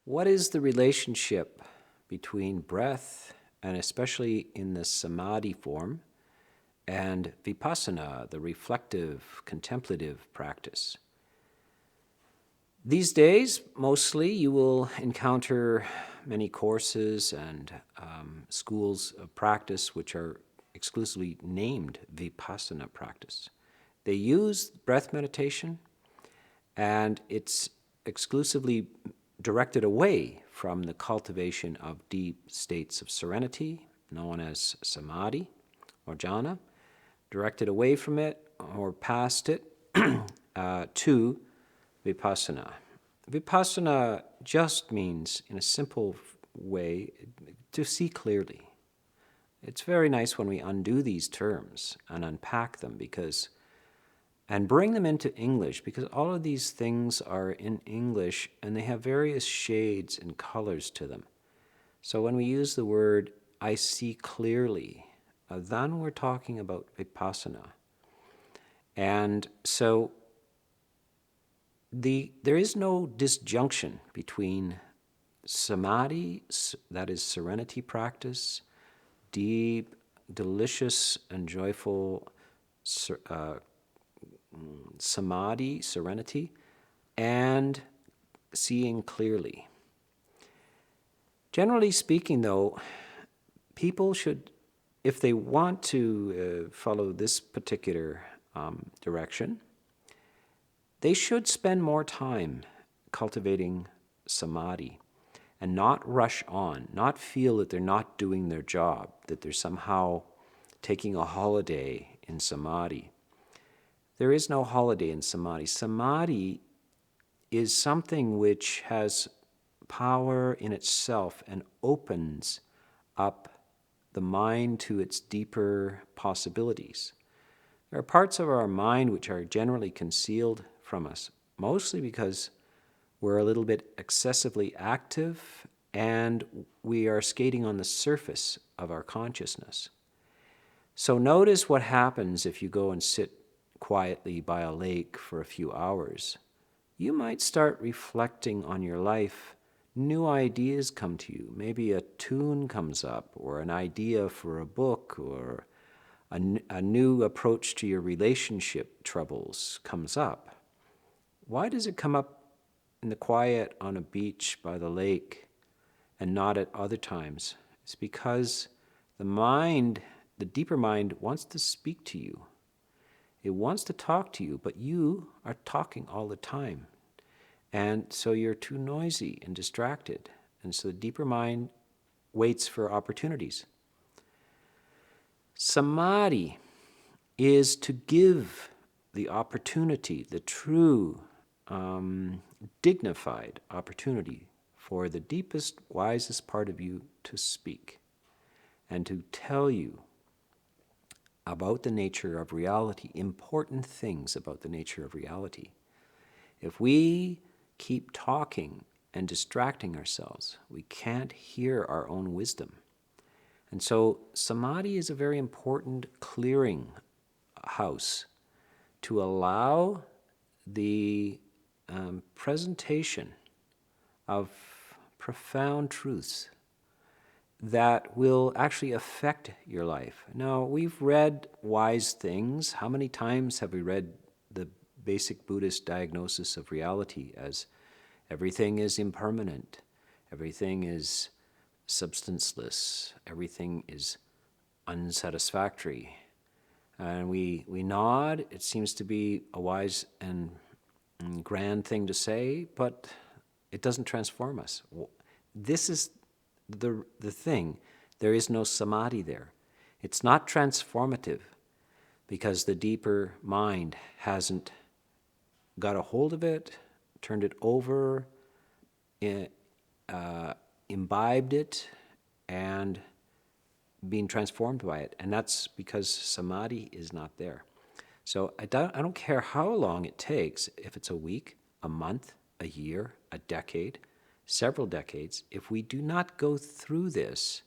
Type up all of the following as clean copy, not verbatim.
What is the relationship between breath, and especially in the samadhi form, and vipassana, the reflective, contemplative practice? These days, mostly, you will encounter many courses and schools of practice which are exclusively named vipassana practice. They use breath meditation, and it's exclusively directed away from the cultivation of deep states of serenity, known as samadhi or jhana, directed away from it or past it to vipassana. Vipassana just means, in a simple way, to see clearly. It's very nice when we undo these terms and unpack them and bring them into English, because all of these things are in English and they have various shades and colors to them. So when we use the word "I see clearly," then we're talking about vipassana. And so there is no disjunction between samadhi, that is serenity practice, deep, delicious, and joyful samadhi, serenity, and seeing clearly. Generally speaking, though, people should, if they want to follow this particular direction, they should spend more time cultivating samadhi and not rush on, not feel that they're not doing their job, that they're somehow taking a holiday in samadhi. There is no holiday in samadhi. Samadhi is something which has power in itself and opens up the mind to its deeper possibilities. There are parts of our mind which are generally concealed from us, mostly because we're a little bit excessively active and we are skating on the surface of our consciousness. So notice what happens if you go and sit quietly by a lake for a few hours. You might start reflecting on your life. New ideas come to you. Maybe a tune comes up, or an idea for a book, or a new approach to your relationship troubles comes up. Why does it come up in the quiet on a beach by the lake and not at other times? It's because the mind, the deeper mind, wants to speak to you. It wants to talk to you, but you are talking all the time. And so you're too noisy and distracted. And so the deeper mind waits for opportunities. Samadhi is to give the opportunity, the true, dignified opportunity for the deepest, wisest part of you to speak and to tell you about the nature of reality, important things about the nature of reality. If we keep talking and distracting ourselves, we can't hear our own wisdom. And so samadhi is a very important clearing house to allow the presentation of profound truths that will actually affect your life. Now, we've read wise things. How many times have we read the basic Buddhist diagnosis of reality as everything is impermanent, everything is substanceless, everything is unsatisfactory? And we nod. It seems to be a wise and grand thing to say, but it doesn't transform us. This is the thing. There is no samadhi there. It's not transformative because the deeper mind hasn't got a hold of it, turned it over, imbibed it, and being transformed by it. And that's because samadhi is not there. So I don't care how long it takes, if it's a week, a month, a year, a decade, several decades, if we do not go through this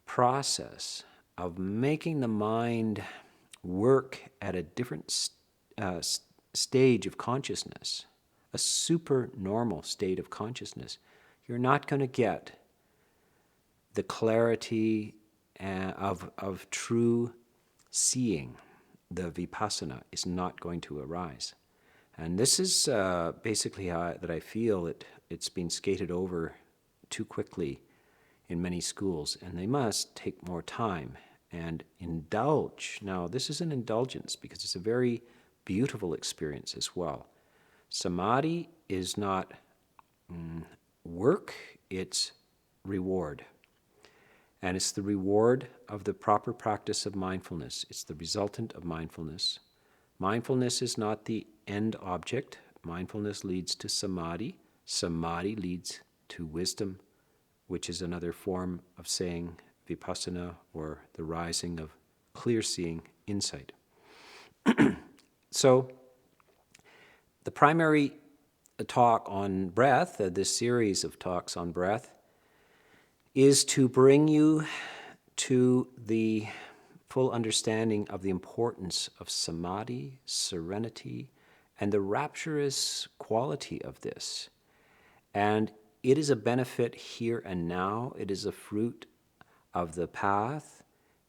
process of making the mind work at a different stage of consciousness, a supernormal state of consciousness, you're not going to get the clarity of true seeing. The vipassana is not going to arise. And this is basically how that I feel it's been skated over too quickly in many schools, and they must take more time and indulge. Now, this is an indulgence because it's a very beautiful experience as well. Samadhi is not work, it's reward. And it's the reward of the proper practice of mindfulness. It's the resultant of mindfulness. Mindfulness is not the end object. Mindfulness leads to samadhi. Samadhi leads to wisdom, which is another form of saying vipassana, or the rising of clear-seeing insight. So, the primary talk on breath, this series of talks on breath, is to bring you to the full understanding of the importance of samadhi, serenity, and the rapturous quality of this. And it is a benefit here and now. It is a fruit of the path.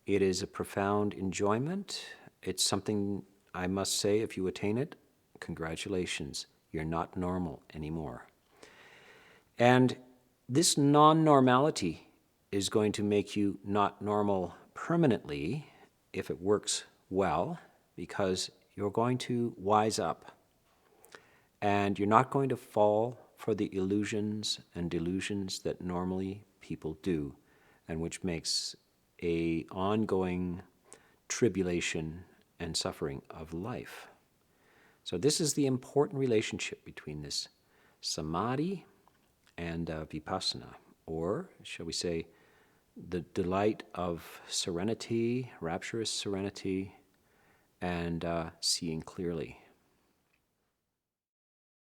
It is a profound enjoyment. It's something, I must say, if you attain it, congratulations, you're not normal anymore. And this non-normality is going to make you not normal permanently if it works well, because you're going to wise up. And you're not going to fall for the illusions and delusions that normally people do, and which makes an ongoing tribulation and suffering of life. So this is the important relationship between this samadhi and vipassana, or shall we say, the delight of serenity, rapturous serenity, and seeing clearly.